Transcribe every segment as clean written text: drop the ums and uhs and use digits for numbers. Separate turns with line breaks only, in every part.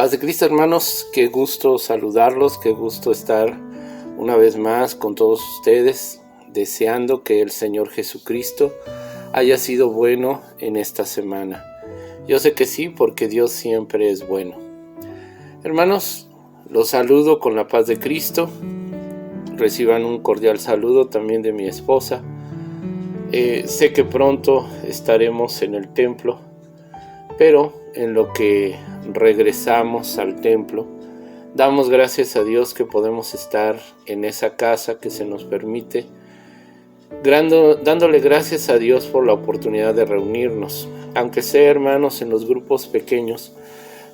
Paz de Cristo, hermanos, qué gusto saludarlos, qué gusto estar una vez más con todos ustedes, deseando que el Señor Jesucristo haya sido bueno en esta semana. Yo sé que sí, porque Dios siempre es bueno. Hermanos, los saludo con la paz de Cristo. Reciban un cordial saludo también de mi esposa. Sé que pronto estaremos en el templo, pero en lo que regresamos al templo, damos gracias a Dios que podemos estar en esa casa que se nos permite, dándole gracias a Dios por la oportunidad de reunirnos, aunque sea, hermanos, en los grupos pequeños.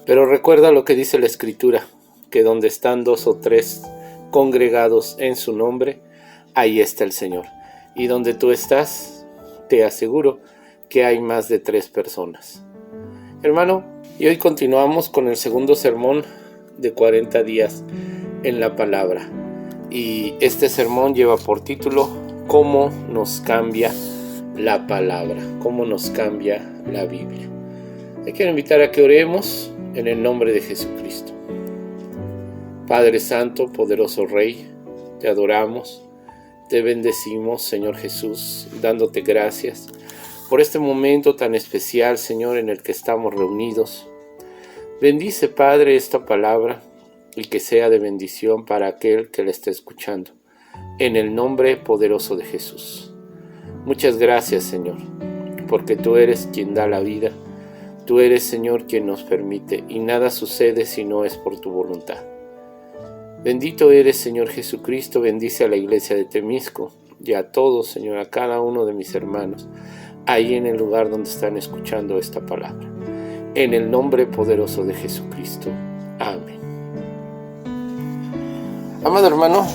Pero recuerda lo que dice la Escritura, que donde están 2 o 3 congregados en su nombre, ahí está el Señor. Y donde tú estás, te aseguro que hay más de 3 personas. Hermano, y hoy continuamos con el segundo sermón de 40 días en la palabra. Y este sermón lleva por título ¿Cómo nos cambia la palabra? ¿Cómo nos cambia la Biblia? Te quiero invitar a que oremos en el nombre de Jesucristo. Padre Santo, poderoso Rey, te adoramos, te bendecimos, Señor Jesús, dándote gracias por este momento tan especial, Señor, en el que estamos reunidos. Bendice, Padre, esta palabra y que sea de bendición para aquel que la esté escuchando. En el nombre poderoso de Jesús. Muchas gracias, Señor, porque tú eres quien da la vida. Tú eres, Señor, quien nos permite, y nada sucede si no es por tu voluntad. Bendito eres, Señor Jesucristo. Bendice a la iglesia de Temisco y a todos, Señor, a cada uno de mis hermanos, ahí en el lugar donde están escuchando esta palabra. En el nombre poderoso de Jesucristo. Amén. Amado hermano,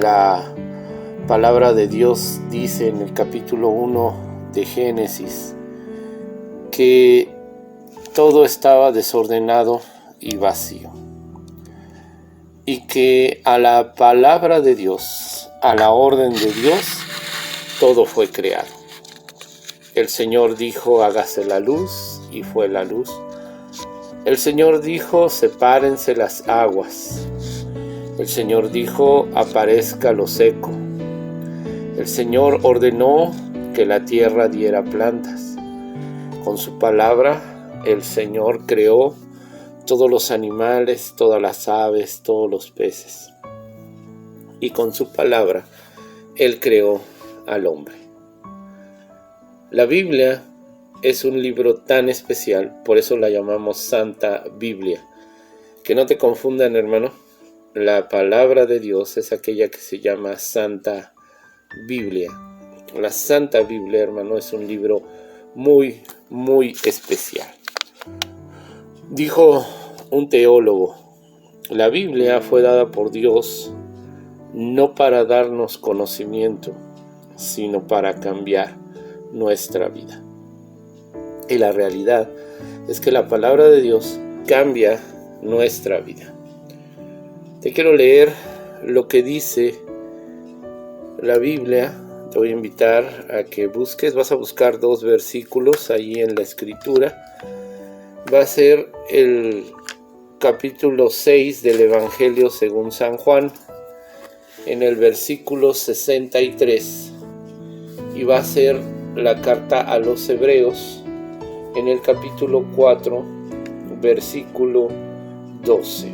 la palabra de Dios dice en el capítulo 1 de Génesis que todo estaba desordenado y vacío. Y que a la palabra de Dios, a la orden de Dios, todo fue creado. El Señor dijo, hágase la luz, y fue la luz. El Señor dijo, sepárense las aguas. El Señor dijo, aparezca lo seco. El Señor ordenó que la tierra diera plantas. Con su palabra, el Señor creó todos los animales, todas las aves, todos los peces. Y con su palabra, Él creó al hombre. La Biblia es un libro tan especial, por eso la llamamos Santa Biblia. Que no te confundan, hermano, la palabra de Dios es aquella que se llama Santa Biblia. La Santa Biblia, hermano, es un libro muy, muy especial. Dijo un teólogo, la Biblia fue dada por Dios no para darnos conocimiento, sino para cambiar nuestra vida. Y la realidad es que la palabra de Dios cambia nuestra vida. Te quiero leer lo que dice la Biblia. Te voy a invitar a que busques, vas a buscar 2 versículos ahí en la Escritura. Va a ser el capítulo 6 del Evangelio según San Juan, en el versículo 63. Y va a ser la carta a los Hebreos, en el capítulo 4, versículo 12.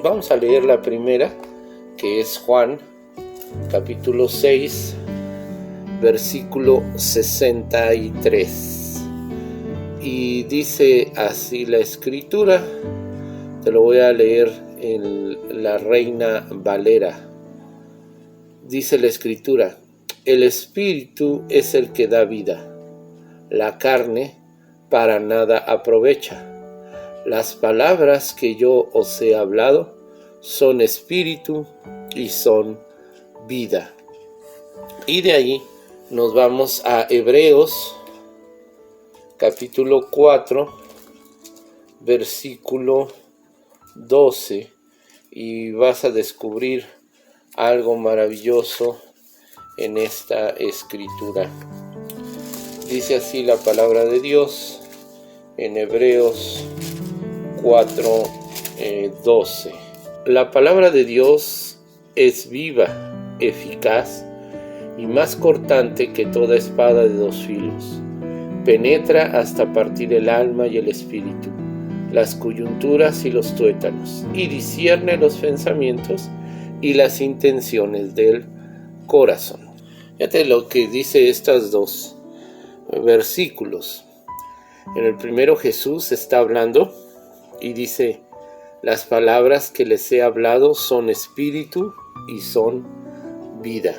Vamos a leer la primera, que es Juan, capítulo 6, versículo 63. Y dice así la Escritura, te lo voy a leer en la Reina Valera. Dice la Escritura, el Espíritu es el que da vida, la carne para nada aprovecha. Las palabras que yo os he hablado son espíritu y son vida. Y de ahí nos vamos a Hebreos, capítulo 4, versículo 12, y vas a descubrir algo maravilloso en esta Escritura. Dice así la palabra de Dios en Hebreos 4:12. La palabra de Dios es viva, eficaz y más cortante que toda espada de dos filos. Penetra hasta partir el alma y el espíritu, las coyunturas y los tuétanos, y discierne los pensamientos y las intenciones del corazón. Fíjate lo que dice estos dos versículos. En el primero Jesús está hablando y dice: las palabras que les he hablado son espíritu y son vida.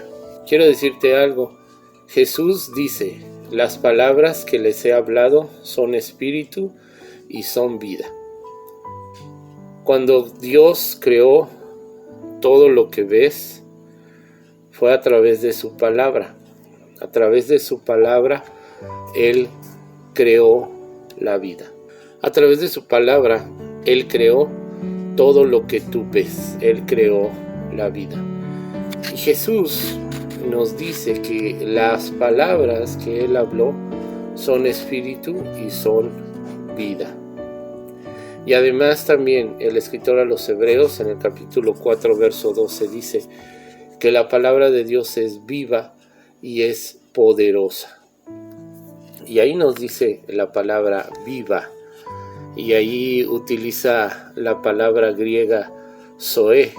Quiero decirte algo. Jesús dice: las palabras que les he hablado son espíritu y son vida. Cuando Dios creó todo lo que ves, fue a través de su palabra. A través de su palabra, Él creó la vida. A través de su palabra, Él creó todo lo que tú ves. Él creó la vida. Y Jesús nos dice que las palabras que Él habló son espíritu y son vida. Y además también el escritor a los Hebreos en el capítulo 4 verso 12 dice que la palabra de Dios es viva y es poderosa. Y ahí nos dice la palabra viva, y ahí utiliza la palabra griega zoe.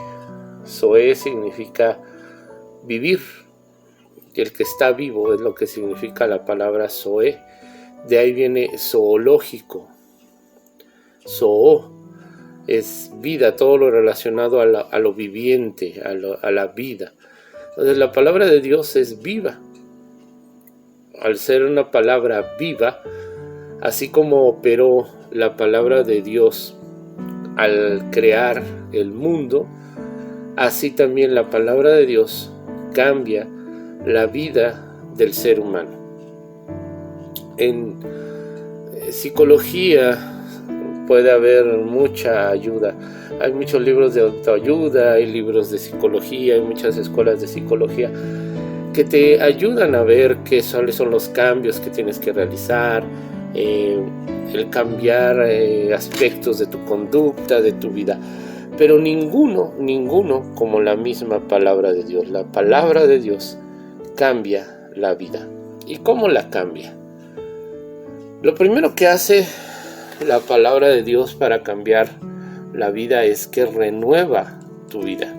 Zoe significa vivir. El que está vivo es lo que significa la palabra zoe. De ahí viene zoológico. Zoo es vida, todo lo relacionado a lo viviente, a la vida. Entonces la palabra de Dios es viva. Al ser una palabra viva, así como operó la palabra de Dios al crear el mundo, así también la palabra de Dios cambia la vida del ser humano. En psicología puede haber mucha ayuda. Hay muchos libros de autoayuda, hay libros de psicología, hay muchas escuelas de psicología que te ayudan a ver cuáles son los cambios que tienes que realizar, el cambiar aspectos de tu conducta, de tu vida. Pero ninguno como la misma palabra de Dios. La palabra de Dios cambia la vida. ¿Y cómo la cambia? Lo primero que hace la palabra de Dios para cambiar la vida es que renueva tu vida.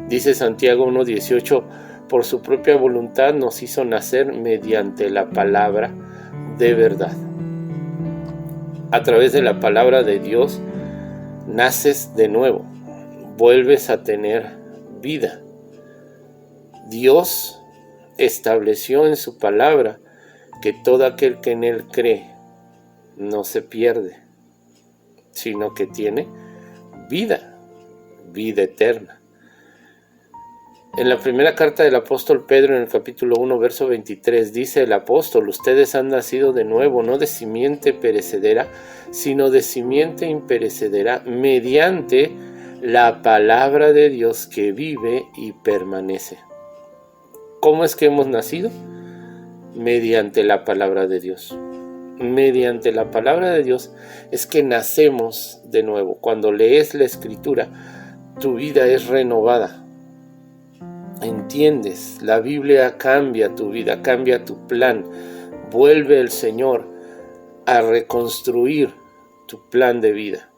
Dice Santiago 1:18: por su propia voluntad nos hizo nacer mediante la palabra de verdad. A través de la palabra de Dios naces de nuevo, vuelves a tener vida. Dios estableció en su palabra que todo aquel que en Él cree no se pierde, sino que tiene vida eterna. En la primera carta del apóstol Pedro, en el capítulo 1, verso 23, dice el apóstol: ustedes han nacido de nuevo, no de simiente perecedera, sino de simiente imperecedera, mediante la palabra de Dios que vive y permanece. ¿Cómo es que hemos nacido? Mediante la palabra de Dios. Mediante la palabra de Dios es que nacemos de nuevo. Cuando lees la Escritura, tu vida es renovada. Entiendes, la Biblia cambia tu vida, cambia tu plan. Vuelve el Señor a reconstruir tu plan de vida.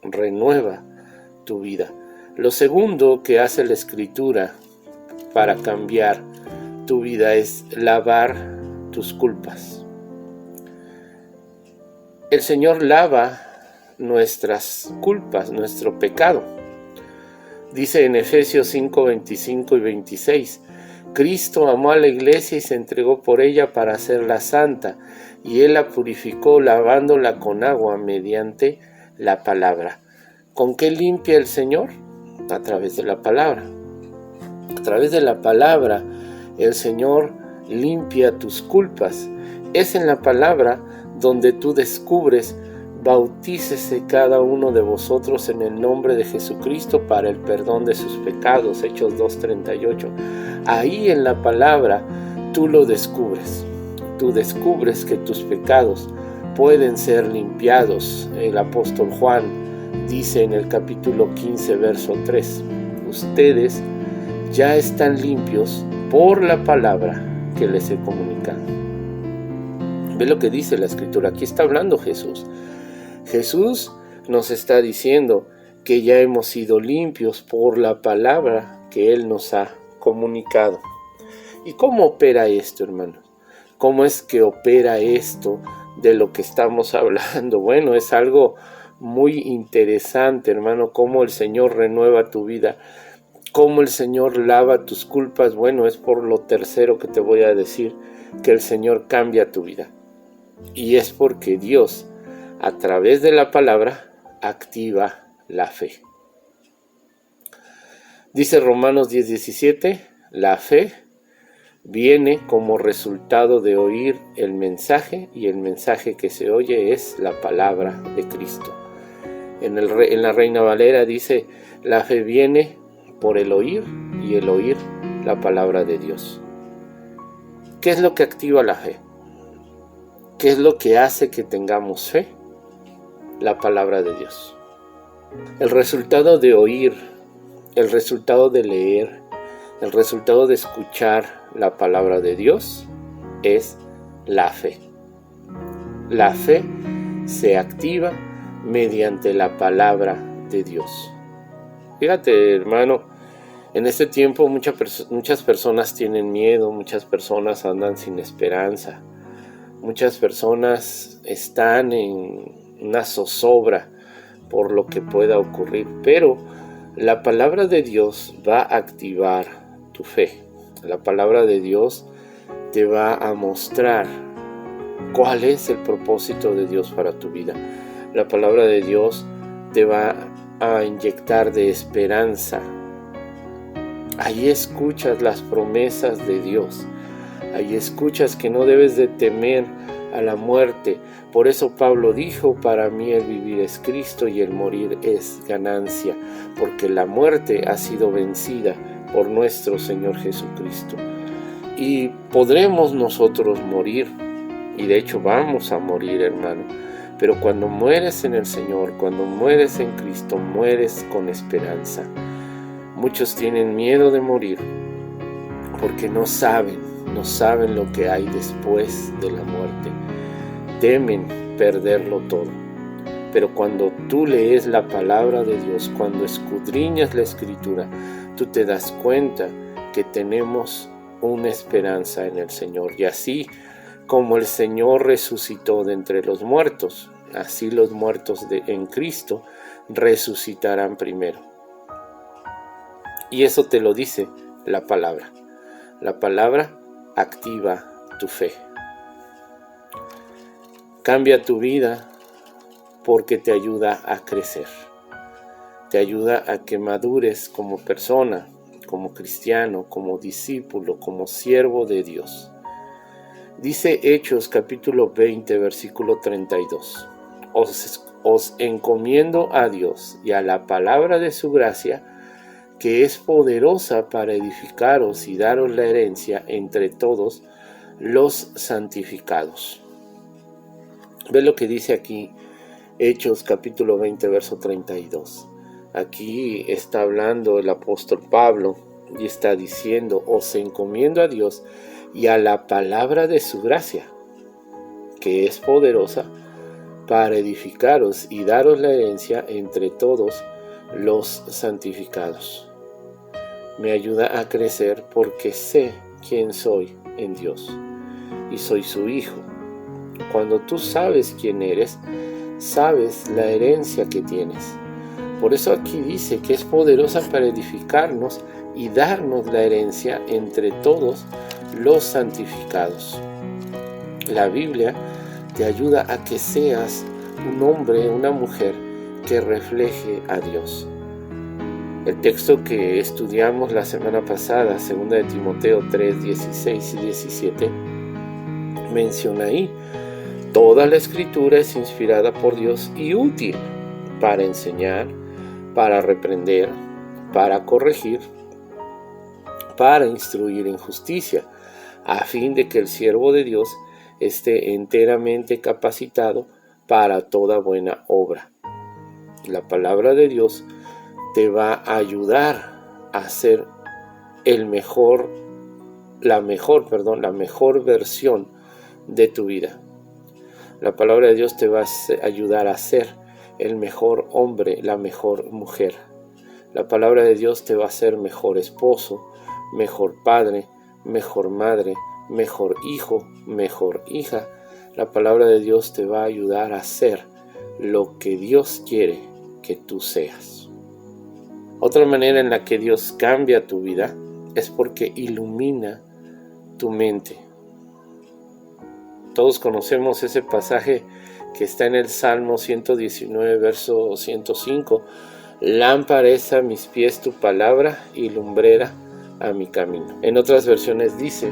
Renueva tu vida. Lo segundo que hace la Escritura para cambiar tu vida es lavar tus culpas. El Señor lava nuestras culpas, nuestro pecado. Dice en Efesios 5, 25 y 26: Cristo amó a la iglesia y se entregó por ella para hacerla santa, y Él la purificó lavándola con agua mediante la palabra. ¿Con qué limpia el Señor? A través de la palabra. A través de la palabra el Señor limpia tus culpas. Es en la palabra donde tú descubres: bautícese cada uno de vosotros en el nombre de Jesucristo para el perdón de sus pecados. Hechos 2:38. Ahí en la palabra tú lo descubres. Tú descubres que tus pecados pueden ser limpiados. El apóstol Juan dice en el capítulo 15, verso 3, ustedes ya están limpios por la palabra que les he comunicado. Ve lo que dice la Escritura. Aquí está hablando Jesús. Jesús nos está diciendo que ya hemos sido limpios por la palabra que Él nos ha comunicado. ¿Y cómo opera esto, hermanos? ¿Cómo es que opera esto de lo que estamos hablando? Bueno, es algo muy interesante, hermano, cómo el Señor renueva tu vida, cómo el Señor lava tus culpas. Bueno, es por lo tercero que te voy a decir, que el Señor cambia tu vida. Y es porque Dios, a través de la palabra, activa la fe. Dice Romanos 10:17, la fe viene como resultado de oír el mensaje, y el mensaje que se oye es la palabra de Cristo. En la Reina Valera dice, la fe viene por el oír, y el oír la palabra de Dios. ¿Qué es lo que activa la fe? ¿Qué es lo que hace que tengamos fe? La palabra de Dios. El resultado de oír, el resultado de leer, el resultado de escuchar la palabra de Dios es la fe. La fe se activa mediante la palabra de Dios. Fíjate, hermano, en este tiempo muchas personas tienen miedo, muchas personas andan sin esperanza, muchas personas están en una zozobra por lo que pueda ocurrir, pero la palabra de Dios va a activar tu fe. La palabra de Dios te va a mostrar cuál es el propósito de Dios para tu vida. La palabra de Dios te va a inyectar de esperanza. Ahí escuchas las promesas de Dios. Ahí escuchas que no debes de temer a la muerte. Por eso Pablo dijo, para mí el vivir es Cristo y el morir es ganancia, porque la muerte ha sido vencida por nuestro Señor Jesucristo. Y podremos nosotros morir, y de hecho vamos a morir, hermano, pero cuando mueres en el Señor, cuando mueres en Cristo, mueres con esperanza. Muchos tienen miedo de morir porque no saben lo que hay después de la muerte. Temen perderlo todo. Pero cuando tú lees la palabra de Dios, cuando escudriñas la Escritura, tú te das cuenta que tenemos una esperanza en el Señor. Y así como el Señor resucitó de entre los muertos, así los muertos en Cristo resucitarán primero. Y eso te lo dice la palabra. La palabra activa tu fe. Cambia tu vida porque te ayuda a crecer. Te ayuda a que madures como persona, como cristiano, como discípulo, como siervo de Dios. Dice Hechos capítulo 20, versículo 32. Os encomiendo a Dios y a la palabra de su gracia, que es poderosa para edificaros y daros la herencia entre todos los santificados. Ve lo que dice aquí Hechos capítulo 20, verso 32. Aquí está hablando el apóstol Pablo y está diciendo, os encomiendo a Dios y a la palabra de su gracia, que es poderosa para edificaros y daros la herencia entre todos los santificados. Me ayuda a crecer porque sé quién soy en Dios y soy su hijo. Cuando tú sabes quién eres, sabes la herencia que tienes. Por eso aquí dice que es poderosa para edificarnos y darnos la herencia entre todos los santificados. La Biblia te ayuda a que seas un hombre, una mujer que refleje a Dios. El texto que estudiamos la semana pasada, 2 de Timoteo 3, 16 y 17, menciona ahí, toda la Escritura es inspirada por Dios y útil para enseñar, para reprender, para corregir, para instruir en justicia, a fin de que el siervo de Dios esté enteramente capacitado para toda buena obra. La palabra de Dios te va a ayudar a ser la mejor versión de tu vida. La palabra de Dios te va a ayudar a ser el mejor hombre, la mejor mujer. La palabra de Dios te va a hacer mejor esposo, mejor padre, mejor madre, mejor hijo, mejor hija. La palabra de Dios te va a ayudar a ser lo que Dios quiere que tú seas. Otra manera en la que Dios cambia tu vida es porque ilumina tu mente. Todos conocemos ese pasaje que está en el Salmo 119, verso 105. Lámpara es a mis pies tu palabra y lumbrera a mi camino. En otras versiones dice,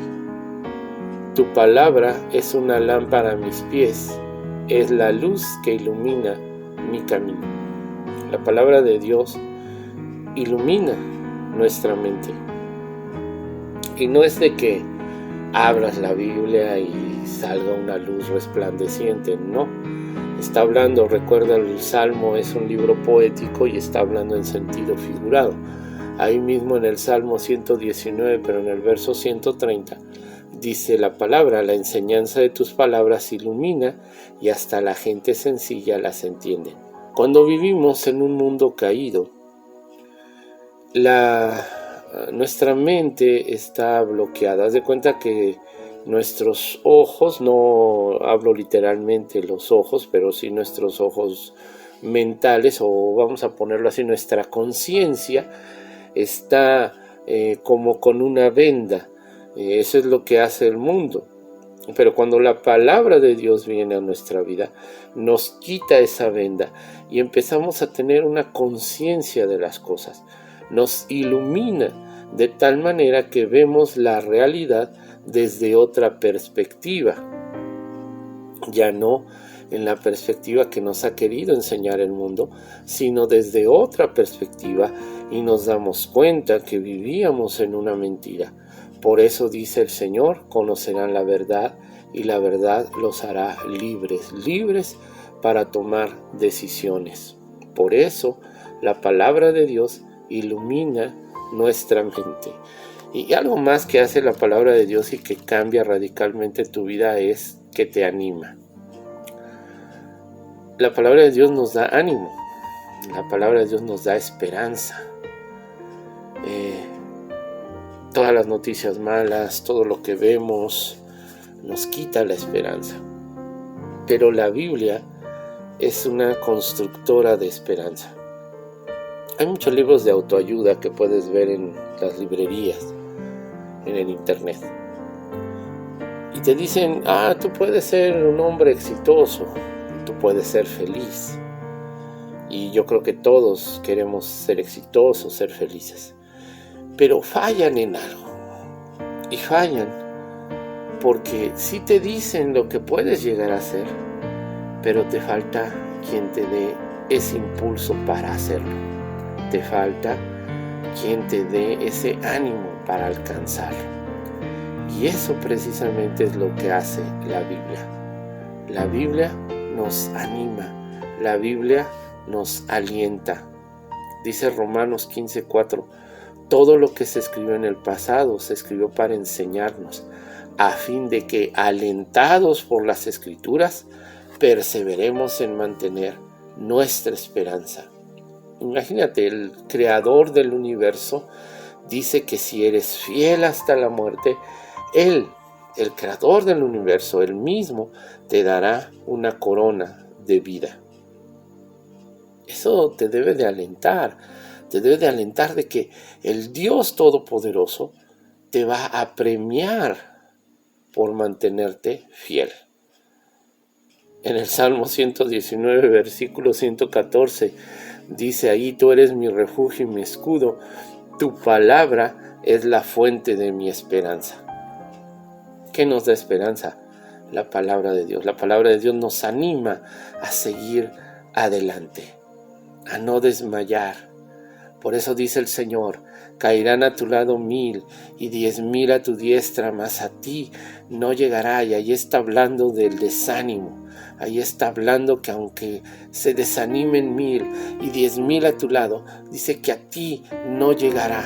tu palabra es una lámpara a mis pies, es la luz que ilumina mi camino. La palabra de Dios ilumina nuestra mente. Y no es de que abras la Biblia y salga una luz resplandeciente, no. Está hablando, recuerda, el Salmo es un libro poético y está hablando en sentido figurado. Ahí mismo en el Salmo 119, pero en el verso 130, dice la palabra, la enseñanza de tus palabras ilumina y hasta la gente sencilla las entiende. Cuando vivimos en un mundo caído, nuestra mente está bloqueada. Haz de cuenta que nuestros ojos, no hablo literalmente los ojos, pero sí nuestros ojos mentales, o vamos a ponerlo así, nuestra conciencia está como con una venda. Eso es lo que hace el mundo. Pero cuando la palabra de Dios viene a nuestra vida, nos quita esa venda y empezamos a tener una conciencia de las cosas. Nos ilumina de tal manera que vemos la realidad desde otra perspectiva. Ya no en la perspectiva que nos ha querido enseñar el mundo, sino desde otra perspectiva, y nos damos cuenta que vivíamos en una mentira. Por eso dice el Señor, conocerán la verdad y la verdad los hará libres para tomar decisiones. Por eso la palabra de Dios ilumina nuestra mente. Y algo más que hace la palabra de Dios y que cambia radicalmente tu vida es que te anima. La palabra de Dios nos da ánimo. La palabra de Dios nos da esperanza. Todas las noticias malas, todo lo que vemos, nos quita la esperanza. Pero la Biblia es una constructora de esperanza. Hay muchos libros de autoayuda que puedes ver en las librerías, en el internet. Y te dicen, tú puedes ser un hombre exitoso, tú puedes ser feliz. Y yo creo que todos queremos ser exitosos, ser felices. Pero fallan en algo. Y fallan porque sí te dicen lo que puedes llegar a ser, pero te falta quien te dé ese impulso para hacerlo. Te falta quien te dé ese ánimo para alcanzarlo. Y eso precisamente es lo que hace la Biblia. La Biblia nos anima, la Biblia nos alienta. Dice Romanos 15:4, todo lo que se escribió en el pasado se escribió para enseñarnos, a fin de que, alentados por las Escrituras, perseveremos en mantener nuestra esperanza. Imagínate, el creador del universo dice que si eres fiel hasta la muerte, Él, el creador del universo, Él mismo, te dará una corona de vida. Eso te debe de alentar de que el Dios Todopoderoso te va a premiar por mantenerte fiel. En el Salmo 119, versículo 114, dice ahí, tú eres mi refugio y mi escudo, tu palabra es la fuente de mi esperanza. ¿Qué nos da esperanza? La palabra de Dios. La palabra de Dios nos anima a seguir adelante, a no desmayar. Por eso dice el Señor, Caerán a tu lado 1000 y 10,000 a tu diestra, mas a ti no llegará. Y ahí está hablando del desánimo. Ahí está hablando que aunque se desanimen 1000 y 10,000 a tu lado, dice que a ti no llegará,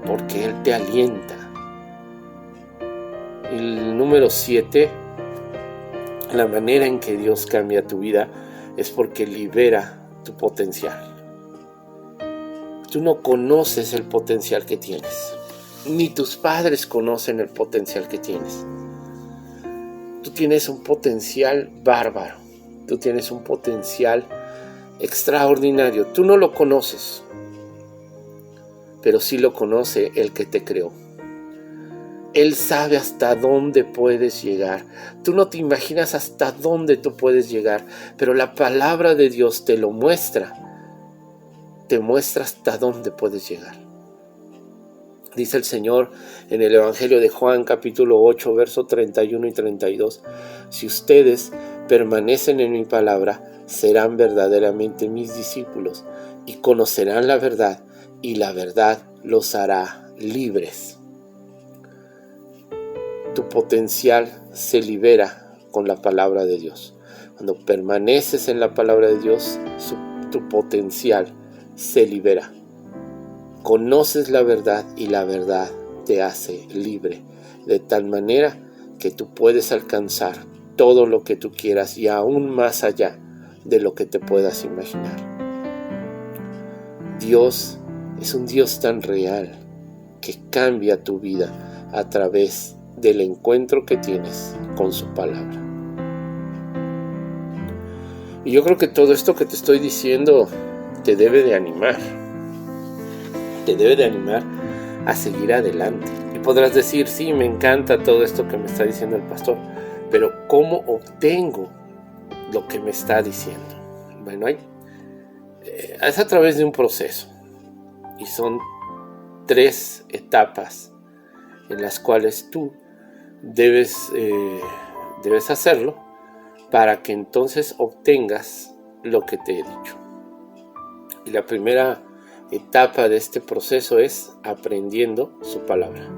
porque Él te alienta. El número 7, la manera en que Dios cambia tu vida es porque libera tu potencial. Tú no conoces el potencial que tienes, ni tus padres conocen el potencial que tienes. Tú tienes un potencial bárbaro, tú tienes un potencial extraordinario. Tú no lo conoces, pero sí lo conoce el que te creó. Él sabe hasta dónde puedes llegar. Tú no te imaginas hasta dónde tú puedes llegar, pero la palabra de Dios te lo muestra. Te muestra hasta dónde puedes llegar. Dice el Señor en el Evangelio de Juan, capítulo 8, verso 31 y 32. Si ustedes permanecen en mi palabra, serán verdaderamente mis discípulos y conocerán la verdad, y la verdad los hará libres. Tu potencial se libera con la palabra de Dios. Cuando permaneces en la palabra de Dios, tu potencial se libera. Conoces la verdad y la verdad te hace libre, de tal manera que tú puedes alcanzar todo lo que tú quieras y aún más allá de lo que te puedas imaginar. Dios es un Dios tan real que cambia tu vida a través del encuentro que tienes con su palabra. Y yo creo que todo esto que te estoy diciendo te debe de animar. Te debe de animar a seguir adelante. Y podrás decir, sí, me encanta todo esto que me está diciendo el pastor, pero ¿cómo obtengo lo que me está diciendo? Bueno, es a través de un proceso. Y son 3 etapas en las cuales tú debes hacerlo para que entonces obtengas lo que te he dicho. Y la primera etapa de este proceso es aprendiendo su palabra.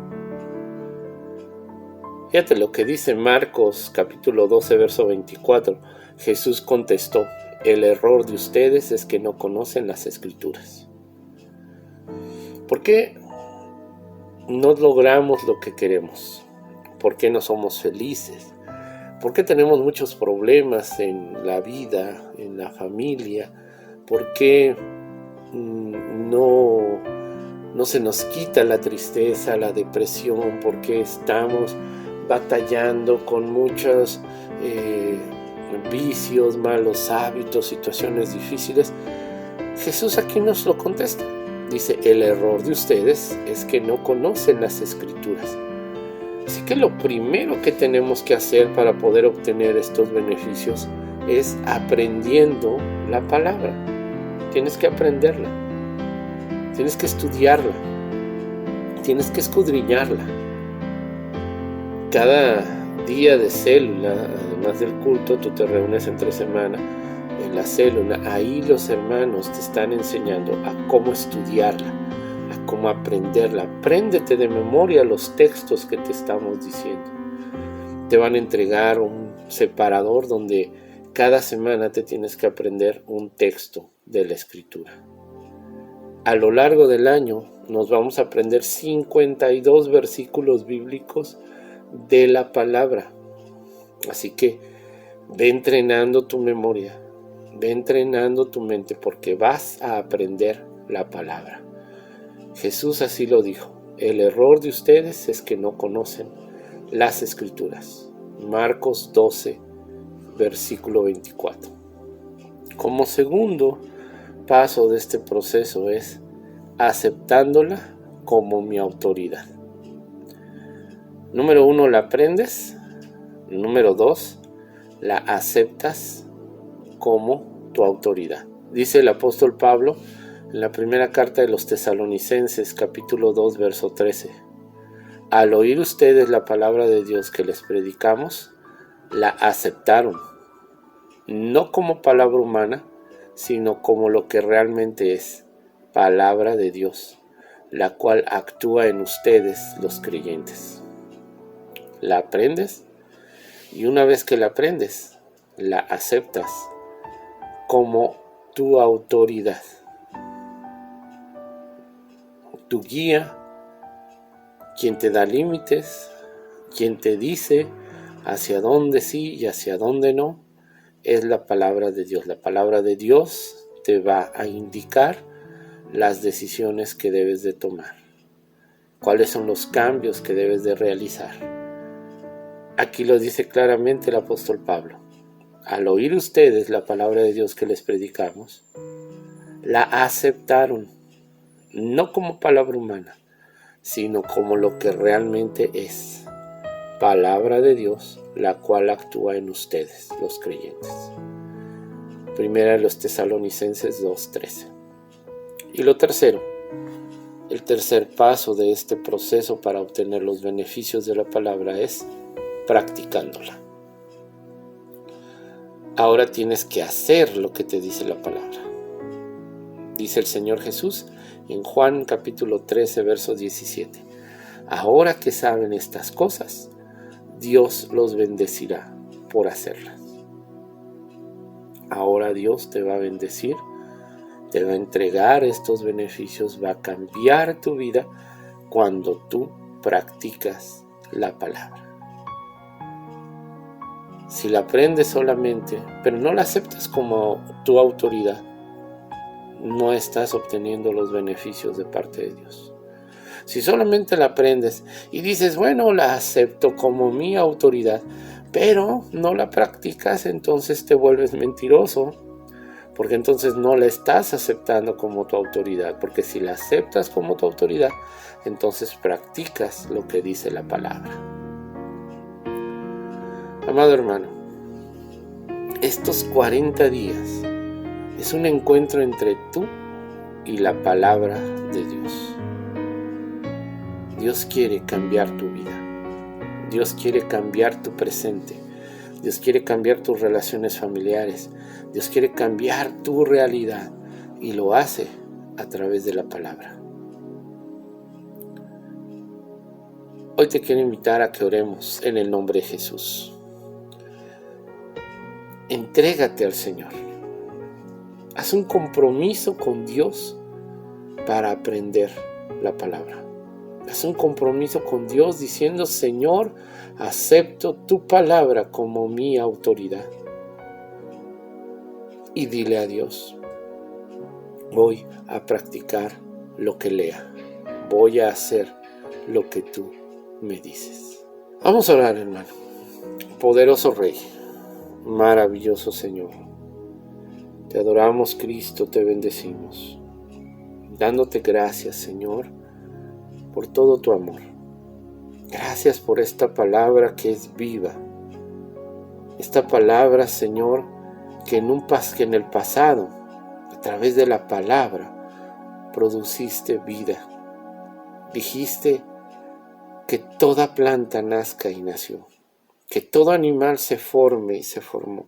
Fíjate lo que dice Marcos capítulo 12 verso 24. Jesús contestó: el error de ustedes es que no conocen las Escrituras. ¿Por qué no logramos lo que queremos? ¿Por qué no somos felices? ¿Por qué tenemos muchos problemas en la vida, en la familia? ¿Por qué no se nos quita la tristeza, la depresión? ¿Por qué estamos batallando con muchos vicios, malos hábitos, situaciones difíciles? Jesús aquí nos lo contesta. Dice, el error de ustedes es que no conocen las Escrituras. Así que lo primero que tenemos que hacer para poder obtener estos beneficios es aprendiendo la palabra. Tienes que aprenderla, tienes que estudiarla, tienes que escudriñarla. Cada día de célula, además del culto, tú te reúnes entre semana en la célula. Ahí los hermanos te están enseñando a cómo estudiarla, a cómo aprenderla. Apréndete de memoria los textos que te estamos diciendo. Te van a entregar un separador donde cada semana te tienes que aprender un texto de la Escritura. A lo largo del año nos vamos a aprender 52 versículos bíblicos de la palabra. Así que ve entrenando tu memoria, ve entrenando tu mente, porque vas a aprender la palabra. Jesús así lo dijo: el error de ustedes es que no conocen las Escrituras. Marcos 12, versículo 24. Como segundo paso de este proceso es aceptándola como mi autoridad. Número 1, la aprendes. Número 2, la aceptas como tu autoridad. Dice el apóstol Pablo en la primera carta de los Tesalonicenses, capítulo 2, verso 13. Al oír ustedes la palabra de Dios que les predicamos, la aceptaron, no como palabra humana, sino como lo que realmente es, palabra de Dios, la cual actúa en ustedes, los creyentes. La aprendes y una vez que la aprendes, la aceptas como tu autoridad, tu guía, quien te da límites, quien te dice hacia dónde sí y hacia dónde no, es la palabra de Dios. La palabra de Dios te va a indicar las decisiones que debes de tomar, cuáles son los cambios que debes de realizar. Aquí lo dice claramente el apóstol Pablo. Al oír ustedes la palabra de Dios que les predicamos, la aceptaron, no como palabra humana, sino como lo que realmente es, palabra de Dios, la cual actúa en ustedes, los creyentes. Primera de los Tesalonicenses 2:13. Y lo tercero, el tercer paso de este proceso para obtener los beneficios de la palabra es practicándola. Ahora tienes que hacer lo que te dice la palabra. Dice el Señor Jesús en Juan capítulo 13, verso 17. Ahora que saben estas cosas, Dios los bendecirá por hacerlas. Ahora Dios te va a bendecir, te va a entregar estos beneficios, va a cambiar tu vida cuando tú practicas la palabra. Si la aprendes solamente, pero no la aceptas como tu autoridad, no estás obteniendo los beneficios de parte de Dios. Si solamente la aprendes y dices, bueno, la acepto como mi autoridad, pero no la practicas, entonces te vuelves mentiroso, porque entonces no la estás aceptando como tu autoridad, porque si la aceptas como tu autoridad, entonces practicas lo que dice la palabra. Amado hermano, estos 40 días es un encuentro entre tú y la palabra de Dios. Dios quiere cambiar tu vida. Dios quiere cambiar tu presente. Dios quiere cambiar tus relaciones familiares. Dios quiere cambiar tu realidad y lo hace a través de la palabra. Hoy te quiero invitar a que oremos en el nombre de Jesús. Entrégate al Señor. Haz un compromiso con Dios para aprender la palabra. Haz un compromiso con Dios diciendo, Señor, acepto tu palabra como mi autoridad. Y dile a Dios, voy a practicar lo que lea. Voy a hacer lo que tú me dices. Vamos a orar, hermano. Poderoso Rey, maravilloso Señor. Te adoramos, Cristo, te bendecimos. Dándote gracias, Señor, por todo tu amor. Gracias por esta palabra que es viva. Esta palabra, Señor, que en el pasado, a través de la palabra, produciste vida. Dijiste que toda planta nazca y nació, que todo animal se forme y se formó.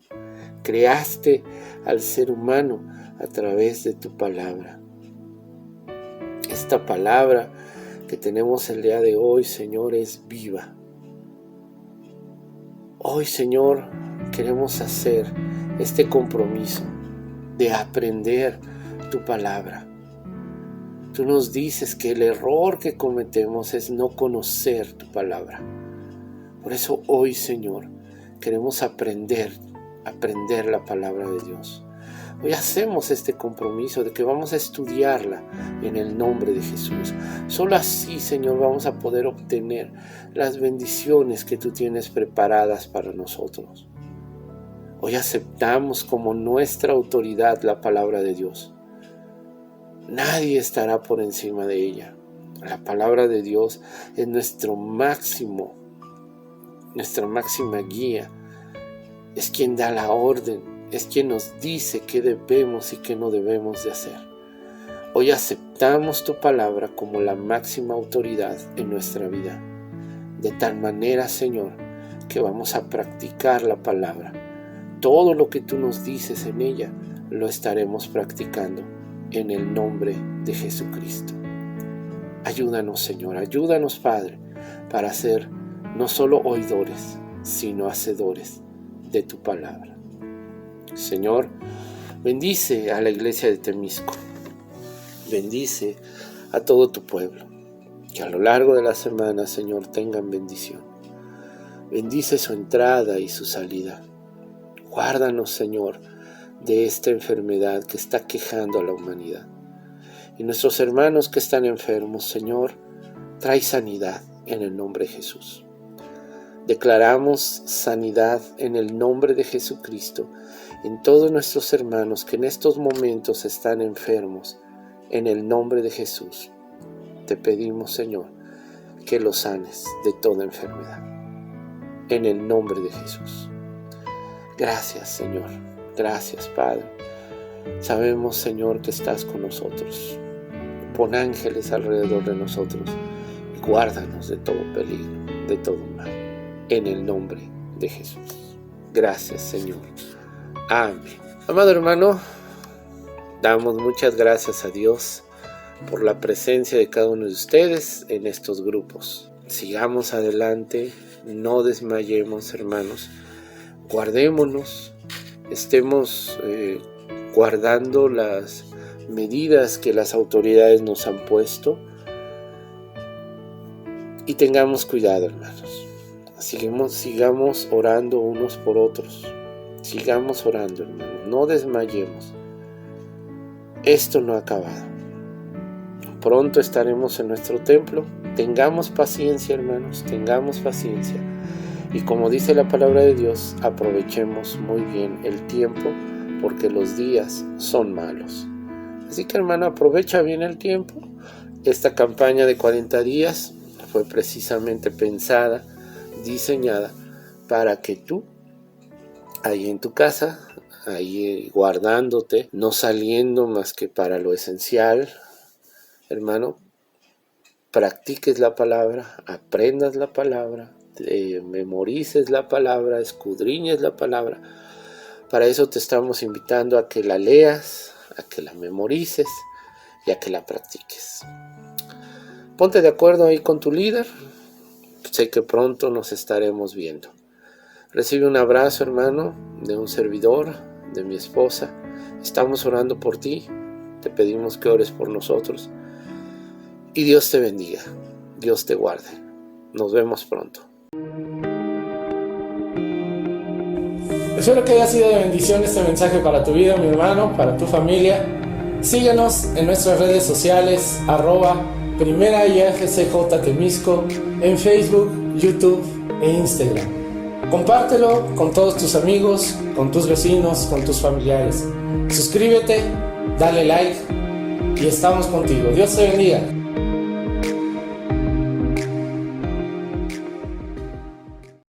Creaste al ser humano a través de tu palabra. Esta palabra que tenemos el día de hoy, Señor, es viva. Hoy, Señor, queremos hacer este compromiso de aprender tu palabra. Tú nos dices que el error que cometemos es no conocer tu palabra. Por eso hoy, Señor, queremos aprender la palabra de Dios. Hoy hacemos este compromiso de que vamos a estudiarla en el nombre de Jesús. Solo así, Señor, vamos a poder obtener las bendiciones que tú tienes preparadas para nosotros. Hoy aceptamos como nuestra autoridad la palabra de Dios. Nadie estará por encima de ella. La palabra de Dios es nuestra máxima guía. Es quien da la orden, es quien nos dice qué debemos y qué no debemos de hacer. Hoy aceptamos tu palabra como la máxima autoridad en nuestra vida. De tal manera, Señor, que vamos a practicar la palabra. Todo lo que tú nos dices en ella, lo estaremos practicando en el nombre de Jesucristo. Ayúdanos, Señor, ayúdanos, Padre, para ser no solo oidores, sino hacedores de tu palabra. Señor, bendice a la iglesia de Temisco, bendice a todo tu pueblo, que a lo largo de la semana, Señor, tengan bendición. Bendice su entrada y su salida. Guárdanos, Señor, de esta enfermedad que está quejando a la humanidad. Y nuestros hermanos que están enfermos, Señor, trae sanidad en el nombre de Jesús. Declaramos sanidad en el nombre de Jesucristo en todos nuestros hermanos que en estos momentos están enfermos. En el nombre de Jesús, te pedimos, Señor, que los sanes de toda enfermedad. En el nombre de Jesús. Gracias, Señor. Gracias, Padre. Sabemos, Señor, que estás con nosotros. Pon ángeles alrededor de nosotros y guárdanos de todo peligro, de todo mal. En el nombre de Jesús. Gracias, Señor. Amén. Amado hermano, damos muchas gracias a Dios por la presencia de cada uno de ustedes en estos grupos. Sigamos adelante, no desmayemos, hermanos. Guardémonos, estemos guardando las medidas que las autoridades nos han puesto y tengamos cuidado, hermanos. Sigamos orando unos por otros. Sigamos orando, hermanos. No desmayemos. Esto no ha acabado. Pronto estaremos en nuestro templo. Tengamos paciencia, hermanos. Tengamos paciencia. Y como dice la palabra de Dios, aprovechemos muy bien el tiempo porque los días son malos. Así que, hermano, aprovecha bien el tiempo. Esta campaña de 40 días fue precisamente pensada, diseñada para que tú, ahí en tu casa, ahí guardándote, no saliendo más que para lo esencial, hermano, practiques la palabra, aprendas la palabra, memorices la palabra, escudriñes la palabra. Para eso te estamos invitando a que la leas, a que la memorices y a que la practiques. Ponte de acuerdo ahí con tu líder. Sé que pronto nos estaremos viendo. Recibe un abrazo, hermano, de un servidor, de mi esposa. Estamos orando por ti. Te pedimos que ores por nosotros. Y Dios te bendiga. Dios te guarde. Nos vemos pronto. Espero que haya sido de bendición este mensaje para tu vida, mi hermano, para tu familia. Síguenos en nuestras redes sociales, @primeraIAGCJ Temisco, en Facebook, YouTube e Instagram. Compártelo con todos tus amigos, con tus vecinos, con tus familiares. Suscríbete, dale like y estamos contigo. Dios te bendiga.